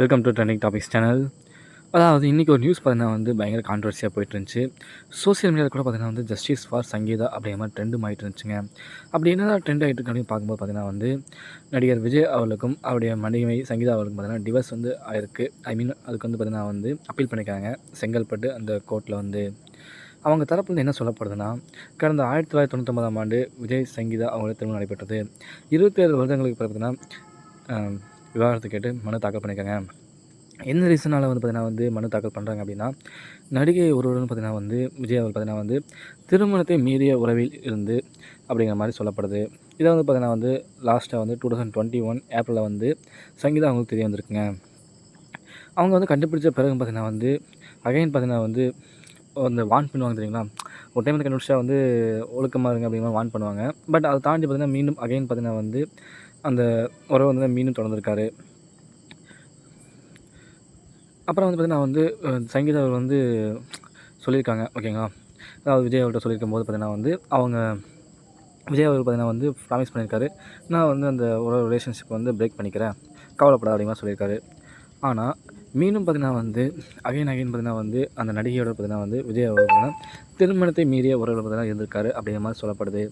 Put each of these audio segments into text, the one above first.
Welcome to trending topics channel. அதாவது இன்றைக்கி ஒரு நியூஸ் பார்த்தீங்கன்னா பயங்கர கான்ட்ரவர்சியாக போயிட்டுருந்துச்சு. சோசியல் மீடியாவில் கூட பார்த்தீங்கன்னா ஜஸ்டிஸ் ஃபார் சங்கீதா அப்படிங்கிற மாதிரி ட்ரெண்டும் ஆகிட்டு இருந்துச்சுங்க. அப்படி என்னதான் ட்ரெண்ட் ஆகிட்டு இருக்கு அப்படின்னு பார்க்கும்போது பார்த்தீங்கன்னா நடிகர் விஜய் அவர்களுக்கும் அவருடைய மனைவி சங்கீதா அவர்களுக்கும் பார்த்தீங்கன்னா டிவர்ஸ் ஆயிருக்கு. அதுக்கு பார்த்தீங்கன்னா அப்பீல் பண்ணியிருக்காங்க செங்கல்பட்டு அந்த கோர்ட்டில். அவங்க தரப்புலேருந்து என்ன சொல்லப்படுதுன்னா, கடந்த 1999ஆம் ஆண்டு விஜய் சங்கீதா அவங்களுடைய திருமணம் நடைபெற்றது. 27 வருடங்களுக்கு பார்த்தீங்கன்னா விவாகரத்து கேட்டு மனு தாக்கல் பண்ணியிருக்காங்க. என்ன ரீசனால் பார்த்தீங்கன்னா மனு தாக்கல் பண்ணுறாங்க அப்படின்னா, நடிகை ஒருவருடன் பார்த்தீங்கன்னா விஜய் அவர் பார்த்தீங்கன்னா திருமணத்தை மீறிய உறவில் இருந்து அப்படிங்கிற மாதிரி சொல்லப்படுது. இதை பார்த்தீங்கன்னா லாஸ்ட்டாக 2021 ஏப்ரலில் சங்கீதா அவங்களுக்கு தெரிய வந்திருக்குங்க. அவங்க கண்டுபிடிச்ச பிறகு பார்த்தீங்கன்னா அகைன் பார்த்தீங்கன்னா வார்ன் பண்ணுவாங்க தெரியுங்களா? ஒரு டைம் கண்டுபிடிச்சா ஒழுக்கமாக இருங்க அப்படிங்கிற மாதிரி வார்ன் பண்ணுவாங்க. பட் அதை தாண்டி பார்த்தீங்கன்னா மீண்டும் அகைன் பார்த்தீங்கன்னா அந்த உறவை மீண்டும் தொடர்ந்துருக்காரு. அப்புறம் பார்த்தீங்கன்னா சங்கீதா அவர் சொல்லியிருக்காங்க ஓகேங்களா. அதாவது விஜய் அவர்கிட்ட சொல்லியிருக்கும்போது பார்த்தீங்கன்னா அவங்க விஜய் அவர் பார்த்தீங்கன்னா ப்ராமிஸ் பண்ணியிருக்காரு, நான் அந்த ஒரு ரிலேஷன்ஷிப் பிரேக் பண்ணிக்கிறேன், கவலைப்படாத அப்படிங்கிற சொல்லியிருக்காரு. ஆனால் மீண்டும் பார்த்தீங்கன்னா அகைன் பார்த்தீங்கன்னா அந்த நடிகையோட பார்த்தீங்கன்னா விஜய் அவர் பார்த்தீங்கன்னா திருமணத்தை மீறிய உறவில் பார்த்தீங்கன்னா இருந்திருக்காரு அப்படிங்கிற மாதிரி சொல்லப்படுது.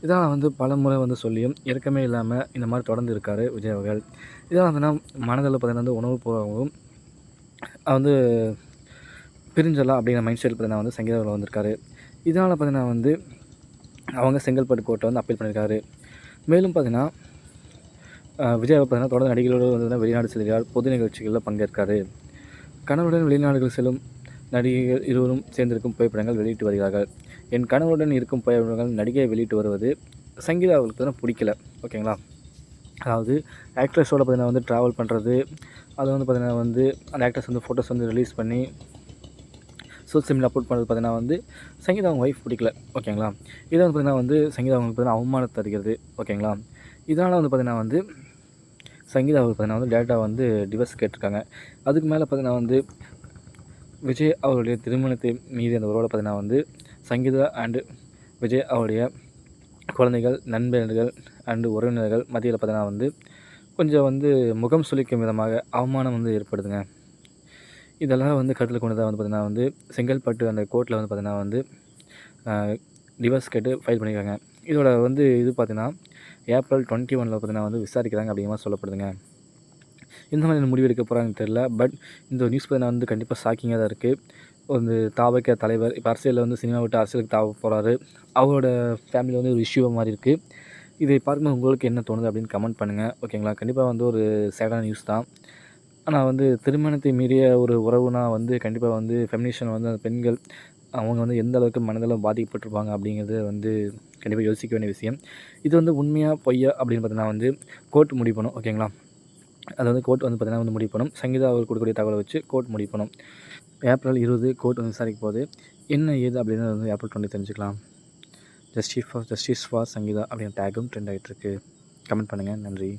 இதெல்லாம் பல முறை சொல்லியும் இறக்கமே இல்லாமல் இந்த மாதிரி தொடர்ந்து இருக்கார் விஜய் அவர்கள். இதெல்லாம் மனதில் பார்த்தீங்கன்னா உணவுபூர்வமாகவும் பிரிஞ்சலாம் அப்படிங்கிற மைண்ட் செட் பார்த்தீங்கன்னா சங்கீதா அவர்கள் வந்திருக்காரு. இதனால் பார்த்தீங்கன்னா அவங்க செங்கல்பட்டு கோர்ட்டை அப்பீல் பண்ணியிருக்காரு. மேலும் பார்த்தீங்கன்னா விஜய் பார்த்தீங்கன்னா தொடர்ந்து நடிகைகளோடு வெளிநாடு செல்கிறார், பொது நிகழ்ச்சிகளில் பங்கேற்காரு. கணவருடன் வெளிநாடுகள் செல்லும் நடிகைகள் இருவரும் சேர்ந்திருக்கும் புகைப்படங்கள் வெளியிட்டு வருகிறார்கள். என் கணவருடன் இருக்கும் புகைப்படங்கள் நடிகையை வெளியிட்டு வருவது சங்கீதா அவர்களுக்கு தான் பிடிக்கல ஓகேங்களா. அதாவது ஆக்ட்ரஸோடு பார்த்தீங்கன்னா ட்ராவல் பண்ணுறது, அது பார்த்தீங்கன்னா அந்த ஆக்ட்ரஸ் ஃபோட்டோஸ் ரிலீஸ் பண்ணி சோசியல் மீடியா அப்லோட் பண்ணுறது பார்த்தீங்கன்னா சங்கீதா அவங்க ஒய்ஃப் பிடிக்கல ஓகேங்களா. இதை பார்த்தீங்கன்னா சங்கீதா அவங்களுக்கு பார்த்தீங்கன்னா அவமானத்தை தருகிறது ஓகேங்களா. இதனால் பார்த்தீங்கன்னா சங்கீதா அவர்கள் பார்த்தீங்கன்னா டேரெக்டாக டிவர்ஸ் கேட்டிருக்காங்க. அதுக்கு மேலே பார்த்தீங்கன்னா விஜய் அவருடைய திருமணத்தை மீறி அந்த உறவோடு பார்த்தீங்கன்னா சங்கீதா அண்டு விஜய் அவருடைய குழந்தைகள், நண்பர்கள் அண்டு உறவினர்கள் மத்தியில் பார்த்தீங்கன்னா கொஞ்சம் முகம் சுளிக்கும் விதமாக அவமானம் ஏற்படுதுங்க. இதெல்லாம் கருத்தில் கொண்டு தான் பார்த்தீங்கன்னா செங்கல்பட்டு அந்த கோர்ட்டில் பார்த்தீங்கன்னா டிவர்ஸ் கேட்டு ஃபைல் பண்ணியிருக்காங்க. இதோட இது பார்த்தீங்கன்னா ஏப்ரல் 21 பார்த்தீங்கன்னா விசாரிக்கிறாங்க அப்படிங்கிற மாதிரி சொல்லப்படுதுங்க. இந்த மாதிரி முடிவு எடுக்க போகிறாங்கன்னு தெரியல. பட் இந்த நியூஸ் பார்த்தீங்கன்னா கண்டிப்பாக ஷாக்கிங்காக தான் இருக்குது. தாவக தலைவர் இப்போ அரசியலில் சினிமா விட்டு அரசியலுக்கு தாவ போகிறாரு. அவரோட ஃபேமிலியில் ஒரு இஷ்யூவாக மாதிரி இருக்குது. இதை பார்க்கும்போது உங்களுக்கு என்ன தோணுது அப்படின்னு கமெண்ட் பண்ணுங்கள் ஓகேங்களா. கண்டிப்பாக ஒரு சேடான நியூஸ் தான். ஆனால் திருமணத்தை மீறிய ஒரு உறவுனா கண்டிப்பாக ஃபெமினிஷன் அந்த பெண்கள் அவங்க எந்த அளவுக்கு மனதளவு பாதிக்கப்பட்டிருப்பாங்க அப்படிங்கிறது கண்டிப்பாக யோசிக்க வேண்டிய விஷயம். இது உண்மையாக பொய்யா அப்படின்னு பார்த்தீங்கன்னா கோர்ட் முடிவு பண்ணும் ஓகேங்களா. அது கோர்ட் பார்த்தீங்கன்னா முடிவு பண்ணும். சங்கீதா அவர் கொடுக்கக்கூடிய தகவலை வச்சு கோர்ட் முடிவு பண்ணும். ஏப்ரல் 20 கோர்ட் விசாரிக்க போகுது. என்ன ஏது அப்படின்னு ஏப்ரல் 20 தெரிஞ்சுக்கலாம். ஜஸ்டிஸ் ஃபார் சங்கீதா அப்படிங்கிற டேக்கும் ட்ரெண்ட் ஆகிட்டுருக்கு. கமெண்ட் பண்ணுங்கள். நன்றி.